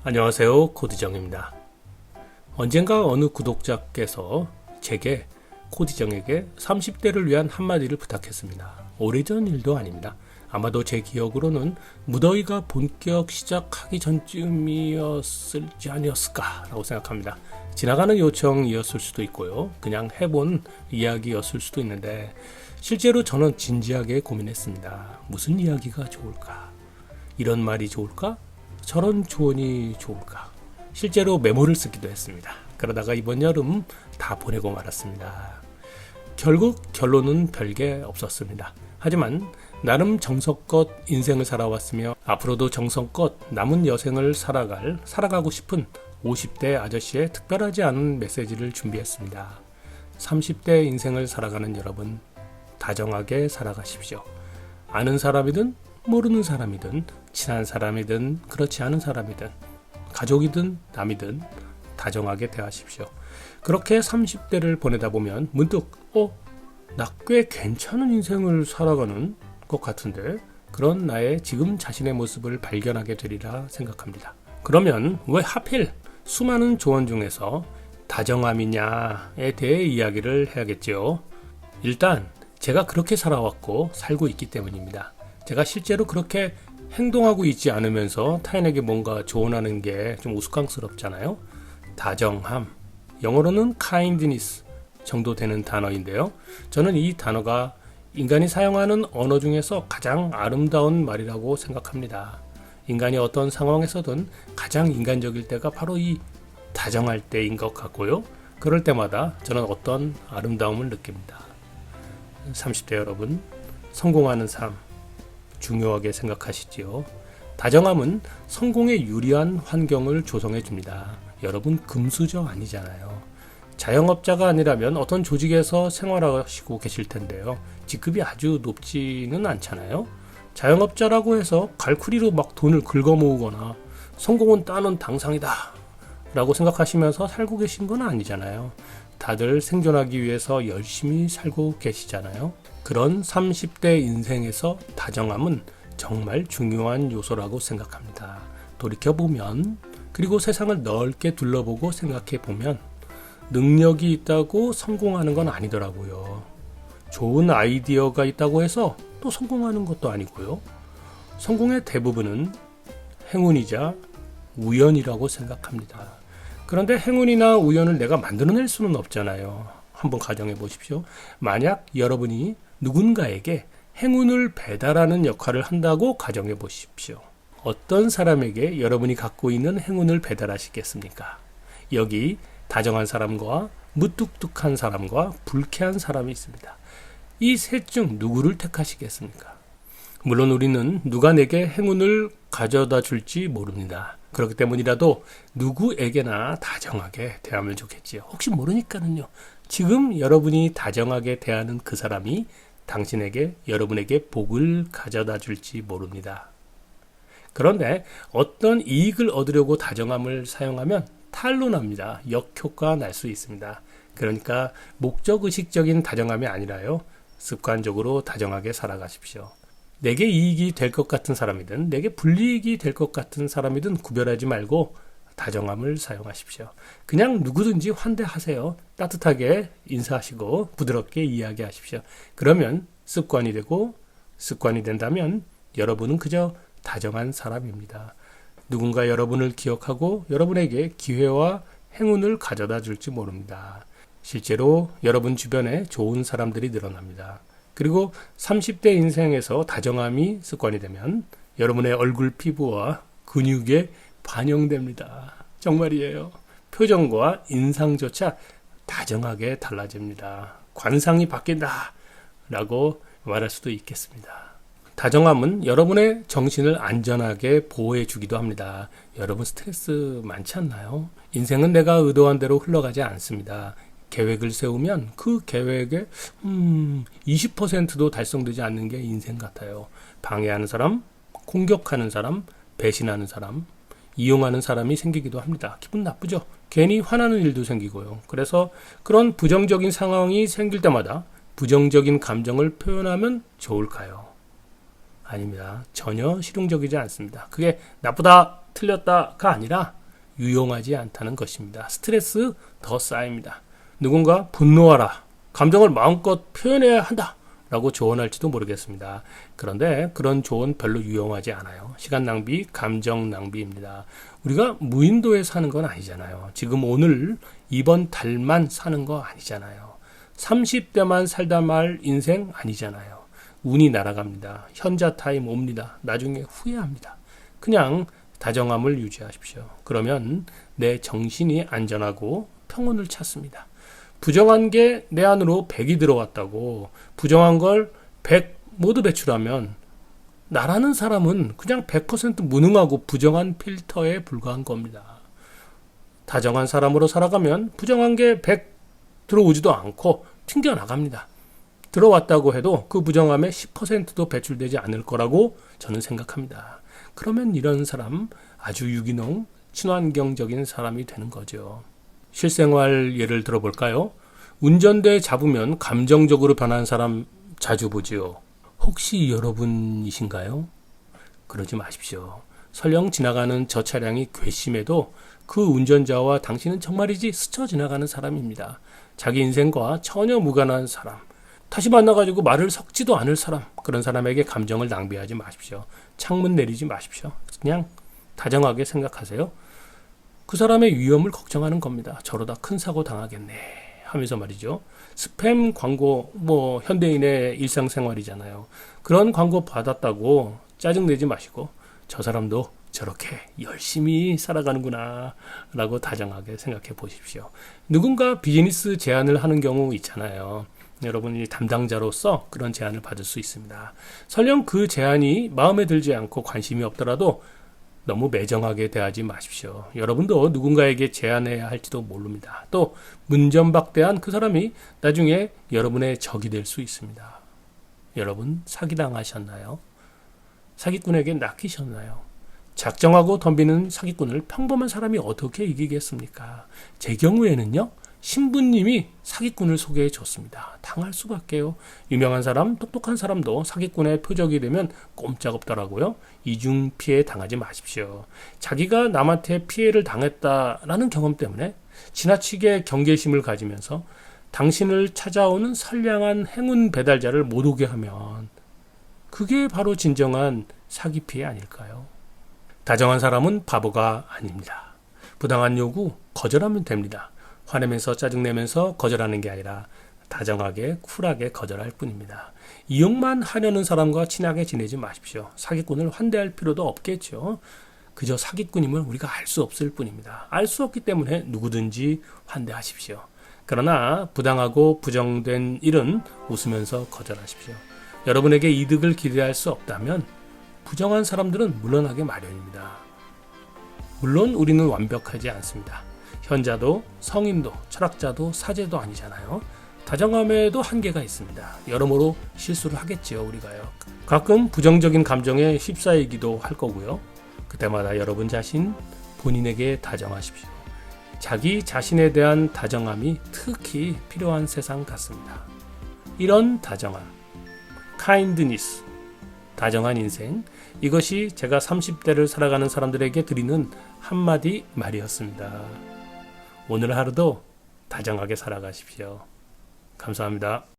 안녕하세요, 코디정입니다. 언젠가 어느 구독자께서 제게 코디정에게 30대를 위한 한마디를 부탁했습니다. 오래전 일도 아닙니다. 아마도 제 기억으로는 무더위가 본격 시작하기 전쯤이었을지 아니었을까라고 생각합니다. 지나가는 요청이었을 수도 있고요. 그냥 해본 이야기였을 수도 있는데 실제로 저는 진지하게 고민했습니다. 무슨 이야기가 좋을까? 이런 말이 좋을까? 저런 조언이 좋을까? 실제로 메모를 쓰기도 했습니다. 그러다가 이번 여름 다 보내고 말았습니다. 결국 결론은 별게 없었습니다. 하지만 나름 정성껏 인생을 살아왔으며 앞으로도 정성껏 남은 여생을 살아가고 싶은 50대 아저씨의 특별하지 않은 메시지를 준비했습니다. 30대 인생을 살아가는 여러분, 다정하게 살아가십시오. 아는 사람이든 모르는 사람이든 친한 사람이든 그렇지 않은 사람이든 가족이든 남이든 다정하게 대하십시오. 그렇게 30대를 보내다 보면 문득 나 꽤 괜찮은 인생을 살아가는 것 같은데 그런 나의 지금 자신의 모습을 발견하게 되리라 생각합니다. 그러면 왜 하필 수많은 조언 중에서 다정함이냐에 대해 이야기를 해야겠죠. 일단 제가 그렇게 살아왔고 살고 있기 때문입니다. 제가 실제로 그렇게 행동하고 있지 않으면서 타인에게 뭔가 조언하는 게 좀 우스꽝스럽잖아요. 다정함, 영어로는 kindness 정도 되는 단어인데요. 저는 이 단어가 인간이 사용하는 언어 중에서 가장 아름다운 말이라고 생각합니다. 인간이 어떤 상황에서든 가장 인간적일 때가 바로 이 다정할 때인 것 같고요. 그럴 때마다 저는 어떤 아름다움을 느낍니다. 30대 여러분, 성공하는 삶 중요하게 생각하시지요. 다정함은 성공에 유리한 환경을 조성해 줍니다. 여러분 금수저 아니잖아요. 자영업자가 아니라면 어떤 조직에서 생활하시고 계실 텐데요. 직급이 아주 높지는 않잖아요. 자영업자라고 해서 갈쿠리로 막 돈을 긁어 모으거나 성공은 따는 당상이다 라고 생각하시면서 살고 계신 건 아니잖아요. 다들 생존하기 위해서 열심히 살고 계시잖아요. 그런 30대 인생에서 다정함은 정말 중요한 요소라고 생각합니다. 돌이켜보면 그리고 세상을 넓게 둘러보고 생각해보면 능력이 있다고 성공하는 건 아니더라고요. 좋은 아이디어가 있다고 해서 또 성공하는 것도 아니고요. 성공의 대부분은 행운이자 우연이라고 생각합니다. 그런데 행운이나 우연을 내가 만들어낼 수는 없잖아요. 한번 가정해 보십시오. 만약 여러분이 누군가에게 행운을 배달하는 역할을 한다고 가정해 보십시오. 어떤 사람에게 여러분이 갖고 있는 행운을 배달하시겠습니까? 여기 다정한 사람과 무뚝뚝한 사람과 불쾌한 사람이 있습니다. 이 셋 중 누구를 택하시겠습니까? 물론 우리는 누가 내게 행운을 가져다 줄지 모릅니다. 그렇기 때문이라도 누구에게나 다정하게 대하면 좋겠지요. 혹시 모르니까는요. 지금 여러분이 다정하게 대하는 그 사람이 당신에게, 여러분에게 복을 가져다 줄지 모릅니다. 그런데 어떤 이익을 얻으려고 다정함을 사용하면 탄로납니다. 역효과가 날 수 있습니다. 그러니까 목적의식적인 다정함이 아니라요. 습관적으로 다정하게 살아가십시오. 내게 이익이 될 것 같은 사람이든 내게 불이익이 될 것 같은 사람이든 구별하지 말고 다정함을 사용하십시오. 그냥 누구든지 환대하세요. 따뜻하게 인사하시고 부드럽게 이야기하십시오. 그러면 습관이 되고 습관이 된다면 여러분은 그저 다정한 사람입니다. 누군가 여러분을 기억하고 여러분에게 기회와 행운을 가져다 줄지 모릅니다. 실제로 여러분 주변에 좋은 사람들이 늘어납니다. 그리고 30대 인생에서 다정함이 습관이 되면 여러분의 얼굴 피부와 근육에 반영됩니다. 정말이에요. 표정과 인상조차 다정하게 달라집니다. 관상이 바뀐다 라고 말할 수도 있겠습니다. 다정함은 여러분의 정신을 안전하게 보호해 주기도 합니다. 여러분 스트레스 많지 않나요? 인생은 내가 의도한 대로 흘러가지 않습니다. 계획을 세우면 그 계획의 20%도 달성되지 않는 게 인생 같아요. 방해하는 사람, 공격하는 사람, 배신하는 사람, 이용하는 사람이 생기기도 합니다. 기분 나쁘죠? 괜히 화나는 일도 생기고요. 그래서 그런 부정적인 상황이 생길 때마다 부정적인 감정을 표현하면 좋을까요? 아닙니다. 전혀 실용적이지 않습니다. 그게 나쁘다 틀렸다가 아니라 유용하지 않다는 것입니다. 스트레스 더 쌓입니다. 누군가 분노하라, 감정을 마음껏 표현해야 한다 라고 조언할지도 모르겠습니다. 그런데 그런 조언 별로 유용하지 않아요. 시간 낭비, 감정 낭비입니다. 우리가 무인도에 사는 건 아니잖아요. 지금 오늘 이번 달만 사는 거 아니잖아요. 30대만 살다 말 인생 아니잖아요. 운이 날아갑니다. 현자 타임 옵니다. 나중에 후회합니다. 그냥 다정함을 유지하십시오. 그러면 내 정신이 안전하고 평온을 찾습니다. 부정한 게 내 안으로 100이 들어왔다고 부정한 걸 100 모두 배출하면 나라는 사람은 그냥 100% 무능하고 부정한 필터에 불과한 겁니다. 다정한 사람으로 살아가면 부정한 게 100 들어오지도 않고 튕겨나갑니다. 들어왔다고 해도 그 부정함의 10%도 배출되지 않을 거라고 저는 생각합니다. 그러면 이런 사람 아주 유기농, 친환경적인 사람이 되는 거죠. 실생활 예를 들어볼까요? 운전대 잡으면 감정적으로 변하는 사람 자주 보지요. 혹시 여러분이신가요? 그러지 마십시오. 설령 지나가는 저 차량이 괘씸해도 그 운전자와 당신은 정말이지 스쳐 지나가는 사람입니다. 자기 인생과 전혀 무관한 사람, 다시 만나가지고 말을 섞지도 않을 사람, 그런 사람에게 감정을 낭비하지 마십시오. 창문 내리지 마십시오. 그냥 다정하게 생각하세요. 그 사람의 위험을 걱정하는 겁니다. 저러다 큰 사고 당하겠네 하면서 말이죠. 스팸 광고, 현대인의 일상생활이잖아요. 그런 광고 받았다고 짜증내지 마시고 저 사람도 저렇게 열심히 살아가는구나 라고 다정하게 생각해 보십시오. 누군가 비즈니스 제안을 하는 경우 있잖아요. 여러분이 담당자로서 그런 제안을 받을 수 있습니다. 설령 그 제안이 마음에 들지 않고 관심이 없더라도 너무 매정하게 대하지 마십시오. 여러분도 누군가에게 제안해야 할지도 모릅니다. 또 문전박대한 그 사람이 나중에 여러분의 적이 될 수 있습니다. 여러분 사기당하셨나요? 사기꾼에게 낚이셨나요? 작정하고 덤비는 사기꾼을 평범한 사람이 어떻게 이기겠습니까? 제 경우에는요, 신부님이 사기꾼을 소개해 줬습니다. 당할 수밖에요. 유명한 사람, 똑똑한 사람도 사기꾼의 표적이 되면 꼼짝없더라고요. 이중 피해 당하지 마십시오. 자기가 남한테 피해를 당했다라는 경험 때문에 지나치게 경계심을 가지면서 당신을 찾아오는 선량한 행운 배달자를 못 오게 하면 그게 바로 진정한 사기 피해 아닐까요? 다정한 사람은 바보가 아닙니다. 부당한 요구 거절하면 됩니다. 화내면서 짜증내면서 거절하는 게 아니라 다정하게 쿨하게 거절할 뿐입니다. 이용만 하려는 사람과 친하게 지내지 마십시오. 사기꾼을 환대할 필요도 없겠죠. 그저 사기꾼임을 우리가 알 수 없을 뿐입니다. 알 수 없기 때문에 누구든지 환대하십시오. 그러나 부당하고 부정된 일은 웃으면서 거절하십시오. 여러분에게 이득을 기대할 수 없다면 부정한 사람들은 물러나게 마련입니다. 물론 우리는 완벽하지 않습니다. 현자도 성인도 철학자도 사제도 아니잖아요. 다정함에도 한계가 있습니다. 여러모로 실수를 하겠지요, 우리가요. 가끔 부정적인 감정에 휩싸이기도 할 거고요. 그때마다 여러분 자신 본인에게 다정하십시오. 자기 자신에 대한 다정함이 특히 필요한 세상 같습니다. 이런 다정함, kindness, 다정한 인생, 이것이 제가 30대를 살아가는 사람들에게 드리는 한마디 말이었습니다. 오늘 하루도 다정하게 살아가십시오. 감사합니다.